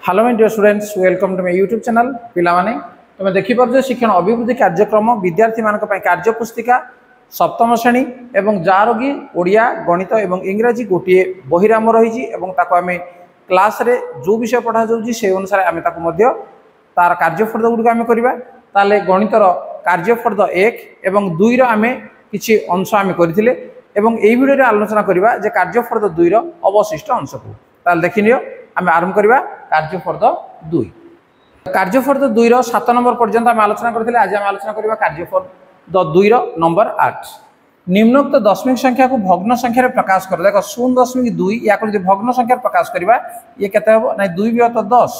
Hello my dear students welcome to my YouTube channel पिला माने तुम देखि पार शिक्षण अभिवृद्धि कार्यक्रम विद्यार्थी मान कार्य पुस्तिका सप्तम श्रेणी एवं जार कि ओडिया गणित एवं इंग्राजी गोटे बही आम रही आम क्लास रे जो विषय पढ़ा जाऊँगी से अनुसार आम तार कार्यफर्द गुड़िक आम करवा ताले गणितर कार्यफर्द 1 एवं 2 आम किसी अंश आम करथिले एवं एई वीडियो रे आलोचना करवा जे कार्यफर्द 2 अवशिष्ट अंश को ताल देखिनियो आम आरंभ करवा कार्यफर्द 2 कार्यफर्द 2 7 नंबर पर्यंत आम आलोचना करथिले आज आम आलोचना करवा कार्यफर्द 2 नंबर 8 निम्नोक्त दशमिक संख्या को भग्न संख्या रे प्रकाश कर देखो 0.2 या को भग्न संख्या प्रकाश करवा ये केते हो नै 2 विहत 10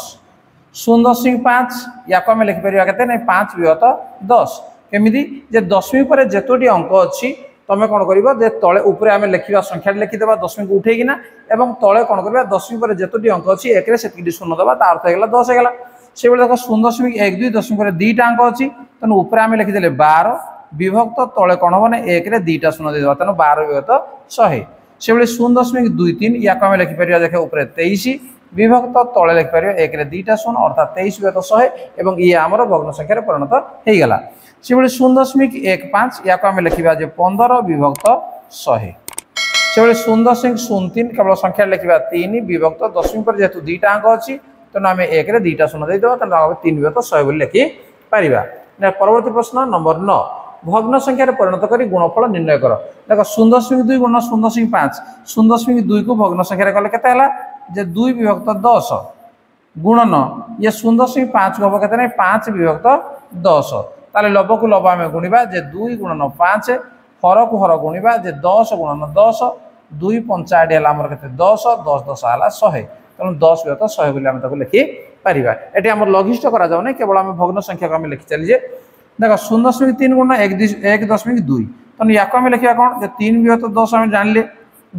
0.5 या को हम लिखि परिया केते नै 5 विहत 10 केमिति जे दशमिक पर जेतोटी अंक अछि तमे कोन करिवो जे तळे ऊपर आमे लिखिबा संख्या लिखि देबा दशमिक उठे किना एवं तळे कोन करबा दशमिक पर जेतोटी अंक अछि एक रे सेति शून्य देबा तार अर्थ हेला 10 हेला से बेले देखो 0.12 दशमिक पर 2 टा अंक अछि तने ऊपर आमे लिखि देले 12 विभक्त तळे कोन हो ने एक रे 2 टा शून्य दे देबा तने 12 विभक्त 100 से बेले 0.23 या को आमे लिखि परिया देखे ऊपर 23 विभक्त तळे लिखि परिया एक रे 2 टा शून्य अर्थात 23 विभक्त 100 एवं ये हमर भग्न संख्या रे परिणत हेई गेला से 0.15 या को आम लिखा 15 विभक्त 100 से 0.03 केवल संख्या लिखा 3 विभक्त दशमिक पर जेहेतु 2 टा अंक अच्छी तेणु आम एक रे 2 टा शून्य देदेबा 3 विभक्त 100 लिखि पारिबा। परवर्ती प्रश्न नंबर 9 भग्न संख्या परिणत कर गुणफल निर्णय कर देख 0.2 गुण 0.5 0.2 को भग्न संख्या कले केते हला जे 2 विभक्त 10 गुणन ये 0.5 को हम केते 5 विभक्त 10 ताले लब को लब आम गुणा जे 2 गुणन 5 हर को हर गुणा जे 10 गुणन 10 2 पंचाड़ी है आमर के 10 10 10 है 100 तेणु 10 विहत 100 बोली आम लिखि पार ये आम लघिष्ठ करा जाऊ केवल आम भग्न संख्या को आम लिखि चलीजे देख 0.3 गुण 1.2 तेणु या आम लिखा कौन जे 3 विहत 10 आम जानले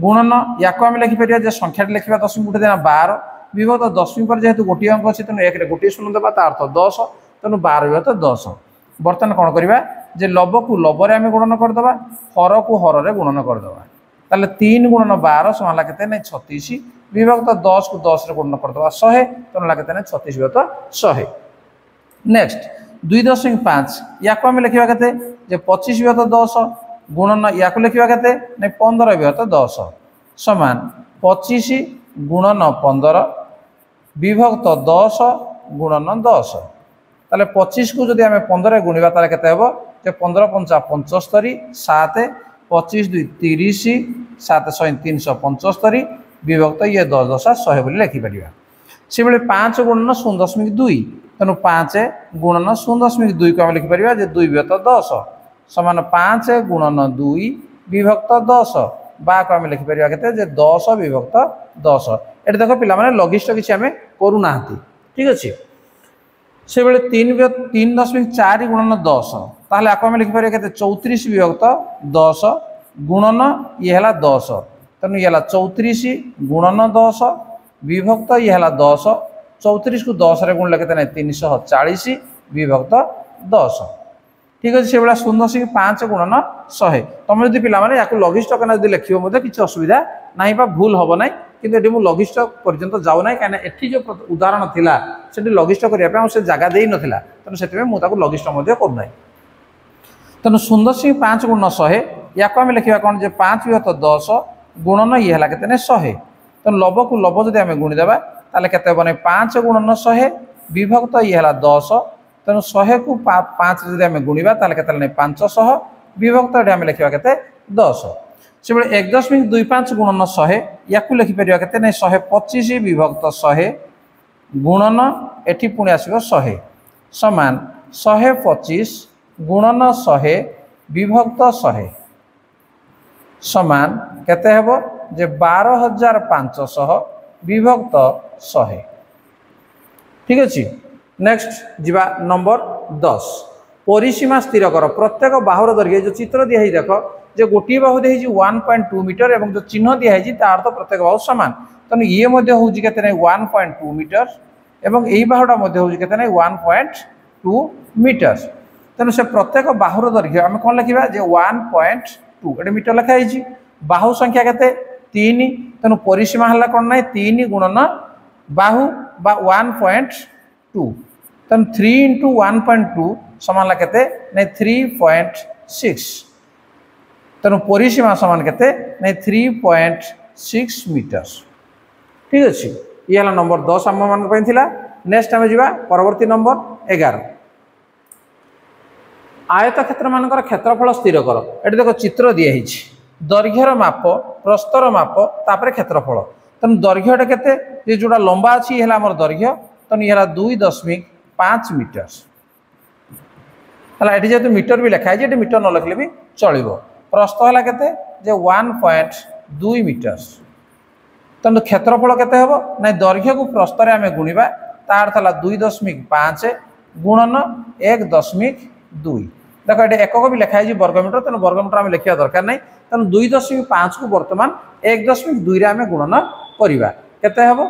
गुणन या आम लिखिपर जे संख्या लिखा दशमिक उठे देना 12 विभक्त दशमिक पर जेहेतु गोटे अंक अच्छे तेणु एक गोटे शून्य देवा अर्थ 10 तेणु 12 विहत 10 बर्तमान कौन करवा जे लब को लबरे आम गुणन करदे हर को हर रे गुणन करदे ताले 3 गुणन 12 समान केते नै 36 विभक्त 10 को 10 रे गुणन करदे 100 तेणु केते नै 36 विभक्त 100 नेक्स्ट 2.5 या को आम लिखा केते जे 25 विभक्त 10 गुणन या को लिखा केते नै 15 विभक्त 10 समान 25 गुणन 15 विभक्त 10 गुणन 10 ताले 25 को जदि आम 15 गुणा ताले केते हेबो जे 15 पंचा 75 7 25 2 30 7 100 375 विभक्त ये 10 10 100 बोली लिखि परिबा से बेले 5 गुणन 0.2 तेणु 5 गुणन 0.2 को आम लिखि परिबा जे 2 विभक्त 10 समान 5 गुणन 2 विभक्त 10 बा को आम लिखि परिबा केते जे 10 विभक्त 10 एटा देखो पिला माने लघिष्ठ किछि आम करू नाहंती ठीक अछि से बेले 3.4 गुणन 10 ताहले आको हम लिखि परिया केते 34 विभक्त 10 गुणन ये हला 10 तेणु ये हला 34 गुणन 10 विभक्त ये हला 10 34 को 10 रे गुण केते नै 340 विभक्त 10 ठीक अछि से बेला 0.5 गुणन 100 तुम जदि पिला माने याको लघिष्ठ कना जदि लिखियो मते किछ असुविधा नाही बा भूल होबो नाही किंतु एटी मु लघिष्ठ पर्यंत जाउ नाही काने एठी जो उदाहरण थिला सेठी लघिष्ठ करिया पे से जगह देई नथिला तेणु सेति मु ताको लघिष्ठ मध्ये कर नाही तेणु 0.5 गुणन 100 या को हम लिखिबा कोन जे 5 विभक्त 10 गुणन ये हला केते नै 100 तेणु लब को लब जदि हम गुणी देबा ताले केते बने 5 गुणन 100 विभक्त ये हला 10 तेणु 100 को 5 जदि हम गुणीबा ताले केते नै 500 विभक्त एठी हम लिखिबा केते 10 से बेले 1.25 गुणन 100 या को लिखि परिया केते नै 125 विभक्त 100 गुणन एठी पुणी आसीबो 100 समान 125 गुणन 100 विभक्त 100 समान केते हेबो जे 12500 विभक्त 100 ठीक अछि नेक्स्ट जीवा नंबर 10 परिसीमा स्थिर कर प्रत्येक बाहुर दैर्घ्य जो चित्र दिया है देखो जे गोटी बाहु दे 1.2 मीटर एवं जो चिन्ह दिया है तार तो प्रत्येक बाहु समान तेणु ये हूँ के 1.2 मीटर एवं यही बाहुटा हूँ के 1.2 मीटर तेणु से प्रत्येक बाहुर दैर्घ्य आम कौन लिखा जे 1.2 ये मीटर लिखाई बाहु संख्या के 3 तेणु परिसीमा है कौन ना 3 गुणन बाहु बा 1.2 तेणु 3 इंटू 1.2 समान केते नहीं 3.6 तेणु परिसीमा समान केते नहीं 3.6 मीटर। ठीक अच्छे ये है नंबर 10 आम मान थिला। नेक्स्ट आम जा परवर्ती नंबर 11 आयत क्षेत्र मानकर क्षेत्रफल स्थिर कर। ये देख चित्र दिखाई दैर्घ्यर माप प्रस्तर माप तापर क्षेत्रफल तेणु दैर्घ्यटा केते ये जोड़ा लंबा अच्छी है आम दैर्घ्य तेणु ये 2.5 मीटर है। ये जेहतु मीटर भी लिखाई ये मीटर न लिखले भी चलो। प्रस्थ है केते 1.2 मीटर तेणु क्षेत्रफल केते हम ना दैर्घ्य को प्रस्तर आम गुणा तार था 2.5 गुणन 1.2 देख ये एकक भी लिखाई वर्गमीटर तेणु वर्गमीटर आम लिखा दरकार नहीं तेणु 2.5 को बर्तमान 1.2 आम गुणन करवा केते हम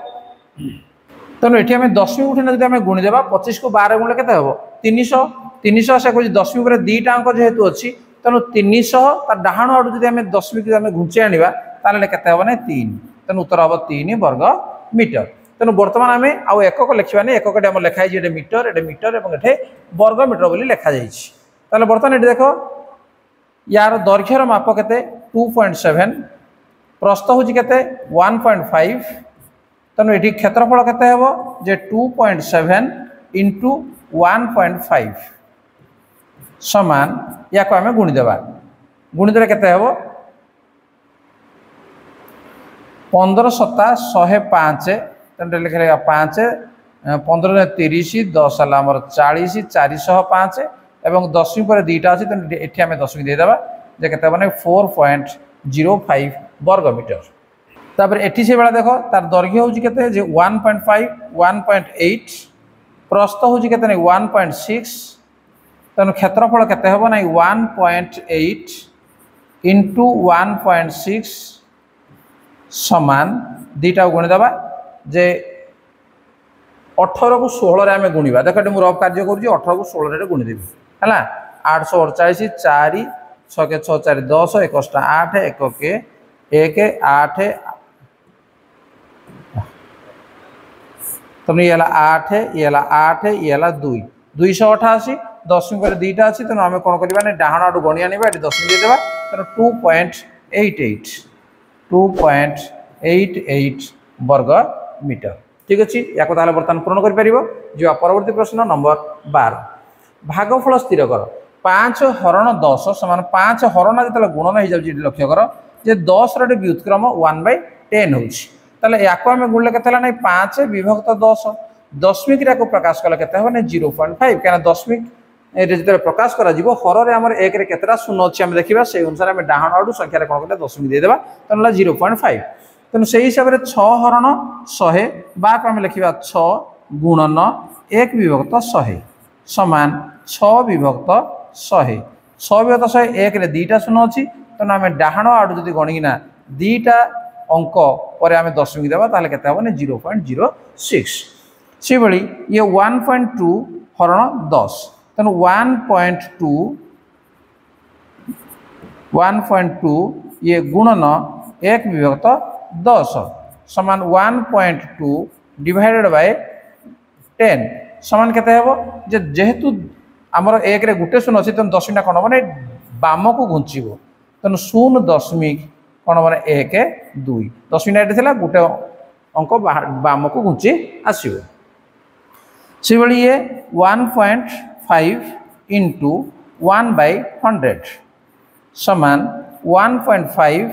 तेणु ये आम दशमिक उठे जब आम गुणीदेवा 25 को 12 गुणले केते हम 300 300 से कह दशमिक दुईटा अंक जेहेतु अच्छी तेणु 300 तार डाहाण आड़ जब आम दशमिक घुंचे आने ताले केते हम ना 3 तेणु उत्तर हम 3 वर्ग मीटर। तेणु बर्तमान आम आउ एकक लिखा नहीं एकक आम लिखाई ये मीटर और ये वर्ग मीटर बोली लिखा जाइए। बर्तमान ये देख यार दैर्घ्यर माप के 2.7 प्रस्थ हूँ के 1.5 तेणु ये क्षेत्रफल के हम जे 2.7 इंटू 1.5 समान या आम गुणीदेवा गुणीदेले केते हम 15 सता 105 तेणु लिखे 5 15 30 10 है आम 40 405 एवं दशमिक पर दुईटा अच्छी तेणु ये आम दशमिक देदेवा जे के 4.05 वर्ग मीटर। तापर एटी से बेला देख तार दैर्घ्य हूँ के 1.5 1.8 प्रस्थ हूँ के 1.6 तेणु क्षेत्रफल केते हम ना 1.8 इंटू 1.6 समान दुईटा गुणीदेवा जे 18 को 16 आम गुणा देख मुझे रफ कार्य करुँच 18 को 16 गुणीदेवी है 848 4 6 के 6 4 10 1 8 1 के 1 8 तेणु ये 8 ये 8 ये 2 288 दशमिक पर दुईटा अच्छी तेणु आम कौन करवा डाहाण आड़ गणी आने दशमिक देदेवा तेणु 2.88 वर्ग मीटर। ठीक अच्छे या बर्तमान पूर्ण कर परवर्ती प्रश्न नंबर 12 भागफल स्थिर कर 5 हरण 10 समान 5 हरण जो गुणन हो जाए लक्ष्य कर जे 10 व्युत्क्रम 1/10 होते या गुणले के 5 विभक्त 10 दशमिक प्रकाश कले के 0.5 क्या दशमिक जो प्रकाश कर हर आम एक केतटा शून्य अच्छी आम देखा से अनुसार आम डाहाण आड़ संख्यार कौन कर दशमिक देदेवा तेना 0.5 तेणु से हिसाब से 6 हरण 100 बाक आम लिखा 6 गुणन 1 विभक्त 100 समान 6 विभक्त 100 6 विभक्त 100 एक दुईटा शून्य अच्छी तेणु आम डाहाण आड़ जो गणिना दुईटा अंक पर आम दशमिक देवा ताले केते हम 0.06 से भाई ये 1.2 हरण 10 तेणु 1.2 ये गुणन 1 विभक्त 10 समान 1.2 डिवाइडेड बाय 10 समान केते हेबो जे जेहेतु आमर एक रे गुटे शून्य अच्छी तेणु दशमिकटा कौन हम बाम को घुंचब तेणु 0.1 कौन हम 1 2 दशमिकटा ये गोटे अंक बाम को घुंची आसो से ये 1.5 इंटू 1/100 समान 1.5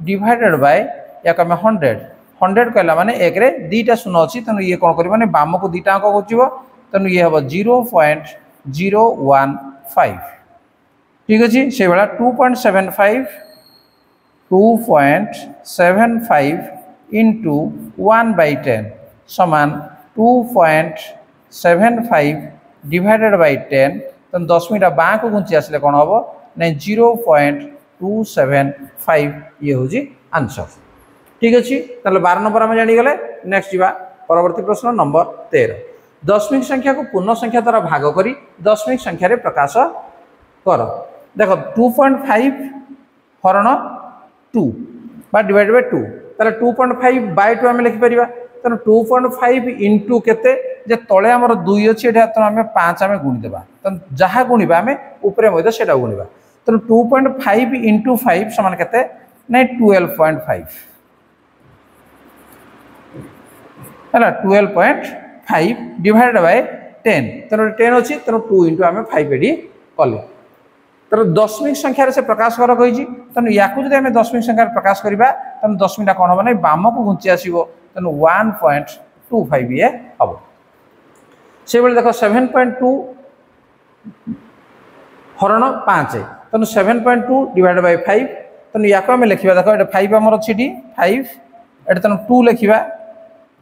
डिवाइडेड बाय या आम 100 कहला माने एक रे दुईटा शून्य अच्छी तेणु ये कौन कर बाम को दुईटा अंक घुंचब तेणु ये हम 0.015 ठीक अच्छे से भाया 2.75 इंटू 1/10 समान 2.75 डिवाइडेड बाय 10 तेणु दशमिकटा बाँ को घुंची आसले कौन हम ना 0.275 ये हूँ आंसर। ठीक अच्छे 12 नंबर आम जागले। नेक्स्ट जा परवर्ती प्रश्न नंबर 13 दशमिक संख्या को पूर्ण संख्या द्वारा भाग करी दशमिक संख्या रे प्रकाश कर। देख 2.5 हरण 2 बा डिवाइड बाय 2 ताले 2.5 बाय 2 आम लिखिपर तेना 2.5 इंटू केते जे तले आमर 2 अच्छी आम 5 आम गुणीदेवा तेना जहाँ गुणा आम उपरे से गुणा तेना 2.5 इंटू 5 समान केते ना 12.5 है 12.5 डिवाइडेड बाय 10 तेना 10 अच्छी तेना 2 इंटू आम 5 एडी कले तर दशमिक संख्यार से प्रकाश कर कही तेणु या आम दशमिक संख्यार प्रकाश करवा तेणु दशमिकटा कौन हम ना बाम को घुंची आसो तेणु 1.25 ये हम से देख 7.2 हरण 5 तेणु 7.2 डिवाइड बाय 5 तेणु या आम लिखा देख ये 5 आमर अच्छी 5 ये तेणु 2 लिखा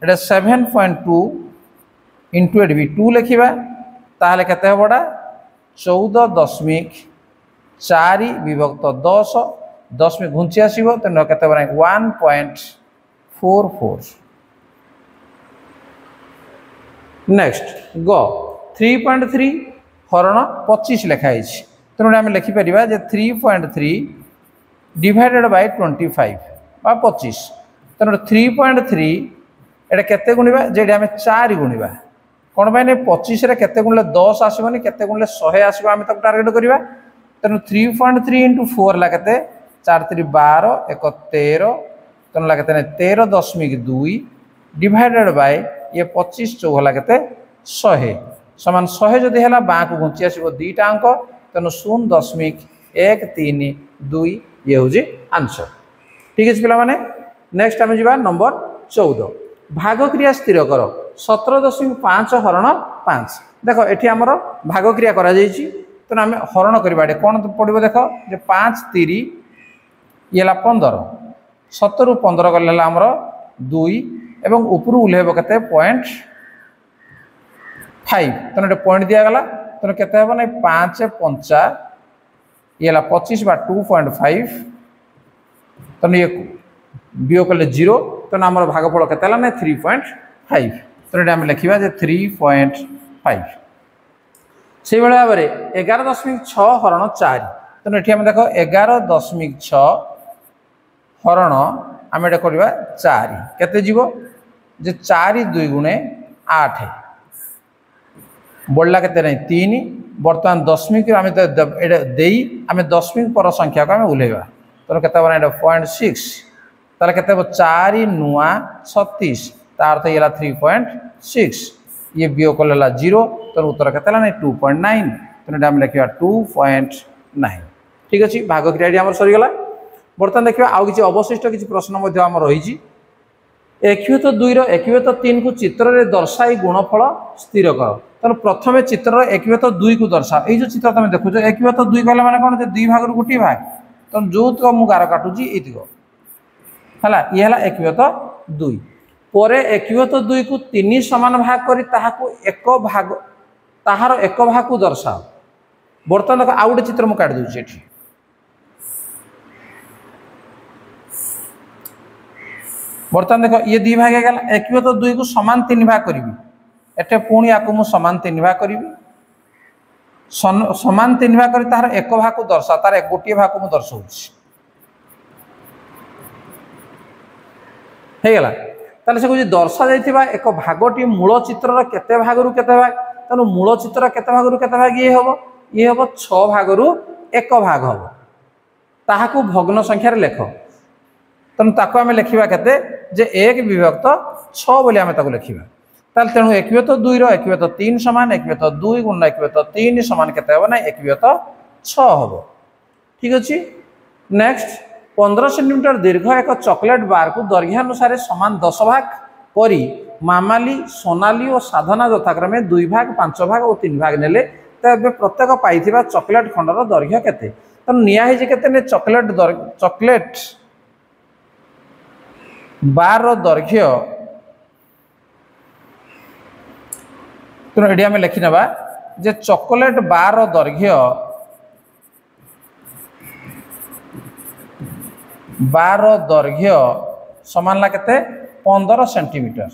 ये 7.2 इंटू एट भी 2 लिखा ताहले केते हबड़ा 14.4 विभक्त 10 10 में घुंची आसो तेणु केते 1.44 नेक्स्ट ग 3.3 हरण 25 लिखाई तेणु आम लिखिपर 3.3 डिवाइडेड बाय 25 बा 25 तेणु 3.3 एटा केते गुणिबा जे आम 4 गुणिबा कौन पाई 25 रे केते गुणले 10 आसबनी केते गुणले 100 आसबो आम ताको टार्गेट करबा तेणु 3.3 इंटू 4 ला केते 4 3 12 1 13 तेणु ला केते 13.2 डिवाइडेड बाय ये 25 चौहला केते 100 समान 100 जदि है बाँ को घुंची आसो दुईटा अंक तेणु 0.132 ये हूँ आंसर ठीक है पे नेक्स्ट आम जा नंबर 14 भाग क्रिया स्थिर कर 17.5 हरण 5 देख ये आमर भाग क्रिया करा तेणु आम हरण करवा कौन पड़ो देख जे 5 3 ये 15 17 रु 15 गले आमर 2 एवं ऊपर उल्लेब के 0.5 तेणु ये पॉइंट दिगला तेणु के 5 5 ये 25 बा 2.5 तेणु ये वियोग कले 0 तेणु आम भागफल के 3.5 तेणु आम लिखा 3.5 से भाव में 11.6 हरण 4 तेणु ये देख 11.6 हरण आम ये करवा 4 केते जीवो जे 4 2 गुणे 8 बढ़ला के 3 बर्तमान दशमिक आम आम दशमिक पर संख्या को आम उल्लेवा तेणु के 0.6 ताले के 4 नुआ 36 तार तो ये 3.6 ये वियोग कले 0 तेणु उत्तर के 2.9 तेणु आम लिखा 2.9 ठीक अच्छे भाग क्रिया आम सरीगला बर्तमान देखा आउ कि अवशिष्ट किसी प्रश्न आम रही एकयुत 2 एकयुत 3 को चित्र में दर्शाई गुणफल स्थिर कर तेणु प्रथम चित्र एकयुत 2 को दर्शा ये जो चित्र तुम देखुच एकयुत 2 कहला माने कौन 2 भाग गोटे भाग तेणु जो तक मुझे गार काटुची ये है एकयुत 2 पर एकयुत 2 को 3 समान भाग कर एक भाग ताहार एक भाग को दर्शाओ बर्तमान देख आउ गोटे चित्र मुझे काट दूसरी ये बर्तमान देख ये 2 भाग है एकयुत 2 को समान 3 भाग करी एटे पुणी या समान 3 भाग करी समान 3 भाग कर तार एक भाग को दर्शा तार गोटे भाग को दर्शाऊँ होगा ताले से कुछ दर्शा जाइथिबा एक भागटी मूल चित्र केते भाग रु केते भाग तेणु मूल चित्र केते भाग रु केते भाग ये हम 6 भाग रु एक भाग हम ताहाकू भग्न संख्यार लेख तेणु ताको आम लिखा केते जे 1 विभक्त 6 बोली आम ताको लिखा ताल तेणु एकयुत 2 एकयुत 3 समान एकयुत 2 गुण एकयुत 3 समान केते हो ना एकयुत 6 हम ठीक अच्छे नेक्स्ट 15 सेंटीमीटर दीर्घ एक चॉकलेट बार को दैर्घ्यानुसार समान 10 भाग करी मामाली सोनाली और साधना यथाक्रमे 2 भाग 5 भाग और 3 भाग नेले तेज प्रत्येक पाई चॉकलेट खंडर दैर्घ्य केते तेणु नियाही केते चॉकलेट बार दैर्घ्य तेणु ये आम लिखिना जे चॉकलेट बार दैर्घ्य समान ला केते 15 सेंटीमीटर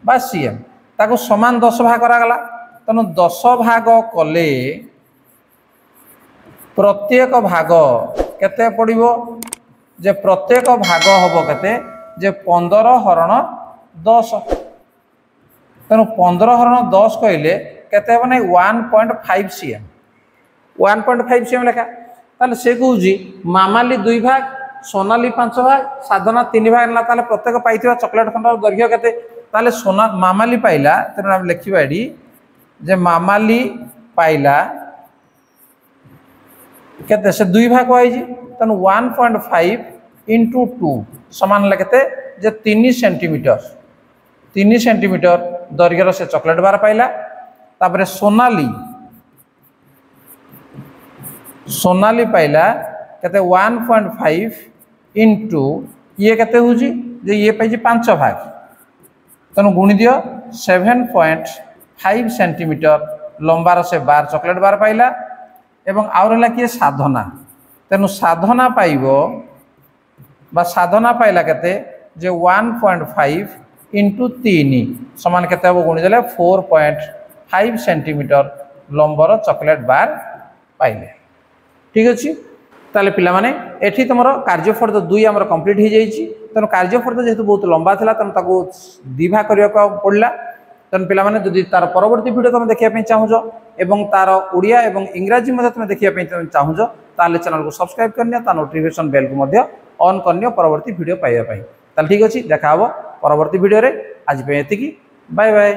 बा सीएम ताको समान 10 भाग करागला तेणु 10 भाग कले प्रत्येक भाग केते पड़िबो जे प्रत्येक भाग हबो केते जे 15 हरण 10 तेणु 15 हरण 10 कहले केते हे ना 1.5 cm 1.5 cm लेखा ताले से कहूँ मामाली 2 भाग सोनाली 5 भाग साधना 3 भाग ना ताले प्रत्येक पाइथिबा चॉकलेट खंडर दैर्घ्य केते ताले सोना मामाली पाइला तेणु हम लिखिबा एडी जे मामाली पाइला केते से 2 भाग होइजी तेणु 1.5 into 2 समान लगते जे 3 सेंटीमीटर 3 सेंटीमीटर दैर्घ्यर से चॉकलेट बार पाइला तापरे सोनाली पाइला केते 1.5 into ये केते होजी जे ये पाइजी 5 भाग तेणु गुणी दियो 7.5 सेंटीमीटर लंबार से बार चॉकलेट बार पाइला एवं आउर हला कि साधना तेणु साधना पाइबो बा साधना पाइला केते जे 1.5 into 3 समान केते हो गुणी देले 4.5 सेंटीमीटर लंबर चॉकलेट बार पाइले ठीक अछि ताले पिला माने एठी तमरो कार्यफर्द 2 हमर कंप्लीट हो जाईची तेणु कार्यफर्द जेहेतु बहुत लंबा थिला तेणु ताको दिभा करिया को पड़ला तेणु पिला माने जदि तार परवर्ती वीडियो तुम देखिया पई चाहुजो एवं तार ओडिया एवं इंग्रजी मध्ये तुम देखिया पई चाहुजो ताले चैनल को सब्सक्राइब करनिया ता नोटिफिकेशन बेल को मध्ये ऑन करनिया परवर्ती वीडियो पाइबा पई ताले ठीक अछि देखा हबो परवर्ती वीडियो रे आज पे एतिकी बाय बाय।